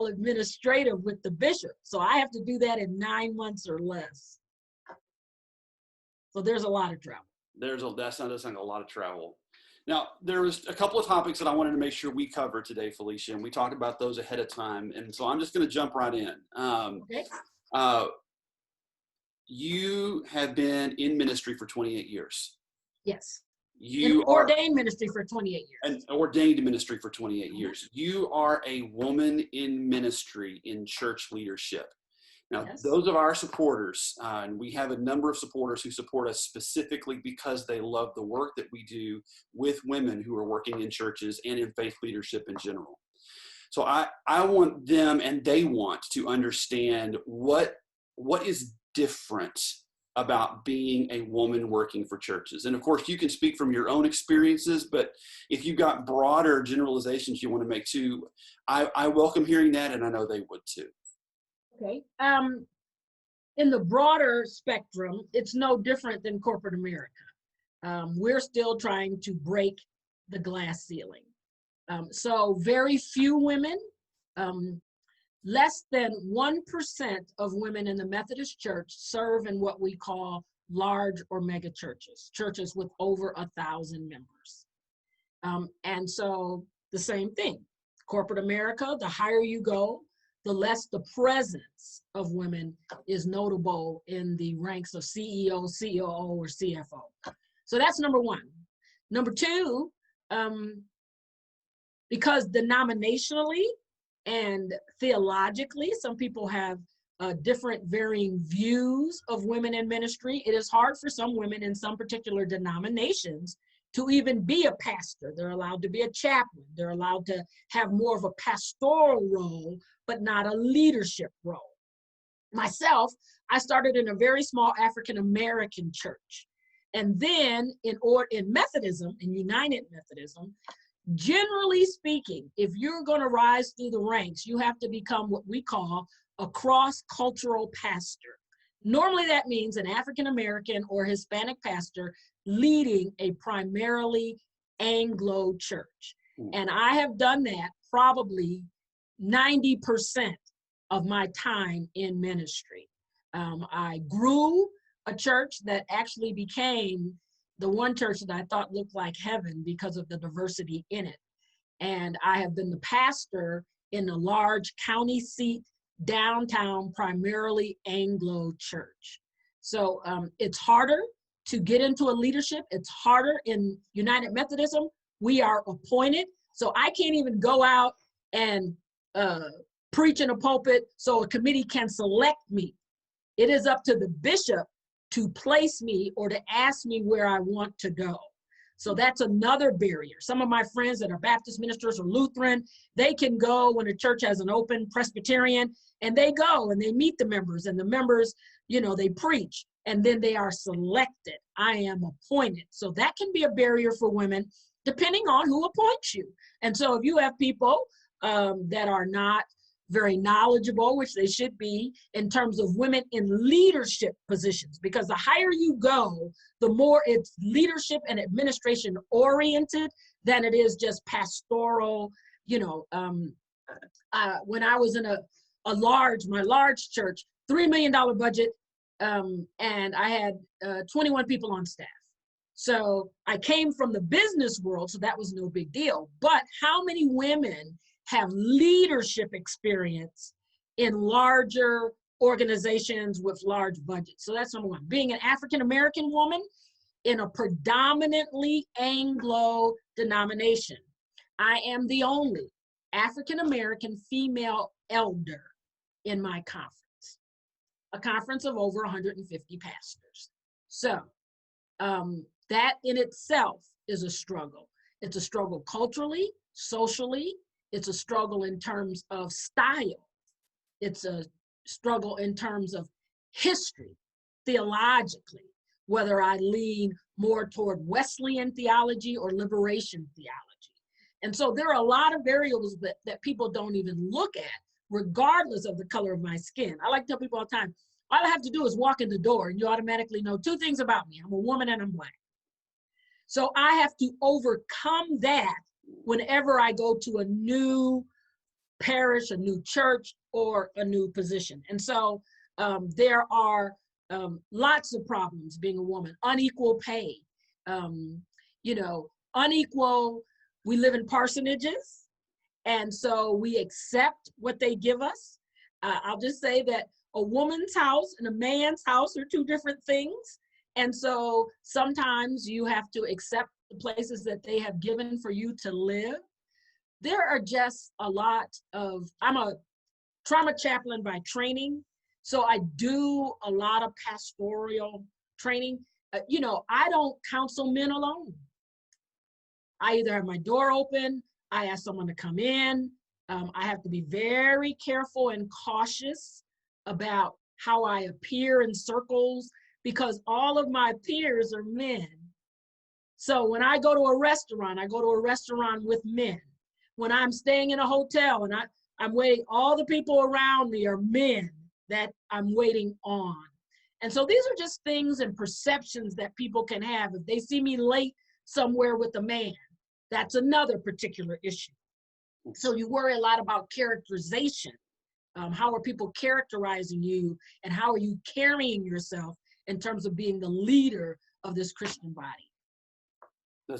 administrative with the bishop. So I have to do that in 9 months or less. So there's a lot of travel. That sounds like a lot of travel. Now, there was a couple of topics that I wanted to make sure we cover today, Felicia, and we talked about those ahead of time. And so I'm just going to jump right in. Okay. You have been in ministry for 28 years. Yes. You in ordained ministry for 28 years. An ordained ministry for 28 years. You are a woman in ministry in church leadership. Now, Yes. Those of our supporters, and we have a number of supporters who support us specifically because they love the work that we do with women who are working in churches and in faith leadership in general. So I want them, and they want to understand what is different about being a woman working for churches. And of course, you can speak from your own experiences, but if you've got broader generalizations you want to make too, I welcome hearing that, and I know they would too. Okay. In the broader spectrum, it's no different than corporate America. We're still trying to break the glass ceiling. So very few women, less than 1% of women in the Methodist Church serve in what we call large or mega churches, churches with over 1,000 members. And so the same thing, corporate America, the higher you go, the less the presence of women is notable in the ranks of CEO, COO, or CFO. So that's number one. Number two, because denominationally and theologically, some people have different varying views of women in ministry. It is hard for some women in some particular denominations to even be a pastor. They're allowed to be a chaplain. They're allowed to have more of a pastoral role, but not a leadership role. Myself, I started in a very small African-American church. And then in Methodism, in United Methodism, generally speaking, if you're going to rise through the ranks, you have to become what we call a cross-cultural pastor. Normally that means an African-American or Hispanic pastor leading a primarily Anglo church. And I have done that probably 90% of my time in ministry. I grew a church that actually became the one church that I thought looked like heaven because of the diversity in it. And I have been the pastor in a large county seat, downtown, primarily Anglo church. So it's harder to get into a leadership. It's harder in United Methodism. We are appointed. So I can't even go out and preach in a pulpit so a committee can select me. It is up to the bishop to place me or to ask me where I want to go. So that's another barrier. Some of my friends that are Baptist ministers or Lutheran, they can go when a church has an open Presbyterian, and they go and they meet the members, and the members, they preach, and then they are selected. I am appointed. So that can be a barrier for women, depending on who appoints you. And so if you have people that are not very knowledgeable, which they should be, in terms of women in leadership positions, because the higher you go, the more it's leadership and administration oriented than it is just pastoral. When I was in my large church, $3 million budget, and I had 21 people on staff. So I came from the business world, so that was no big deal. But how many women have leadership experience in larger organizations with large budgets? So that's number one. Being an African-American woman in a predominantly Anglo denomination, I am the only African-American female elder in my conference, a conference of over 150 pastors. So that in itself is a struggle. It's a struggle culturally, socially. It's a struggle in terms of style. It's a struggle in terms of history, theologically, whether I lean more toward Wesleyan theology or liberation theology. And so there are a lot of variables that people don't even look at, regardless of the color of my skin. I like to tell people all the time, all I have to do is walk in the door and you automatically know two things about me. I'm a woman and I'm Black. So I have to overcome that whenever I go to a new parish, a new church, or a new position. And so there are lots of problems being a woman. Unequal pay, unequal, we live in parsonages, and so we accept what they give us. I'll just say that a woman's house and a man's house are two different things. And so sometimes you have to accept the places that they have given for you to live. There are just a lot of, I'm a trauma chaplain by training, so I do a lot of pastoral training. I don't counsel men alone. I either have my door open, I ask someone to come in. I have to be very careful and cautious about how I appear in circles, because all of my peers are men. So when I go to a restaurant, I go to a restaurant with men. When I'm staying in a hotel and I'm waiting, all the people around me are men that I'm waiting on. And so these are just things and perceptions that people can have. If they see me late somewhere with a man, that's another particular issue. So you worry a lot about characterization. How are people characterizing you, and how are you carrying yourself in terms of being the leader of this Christian body?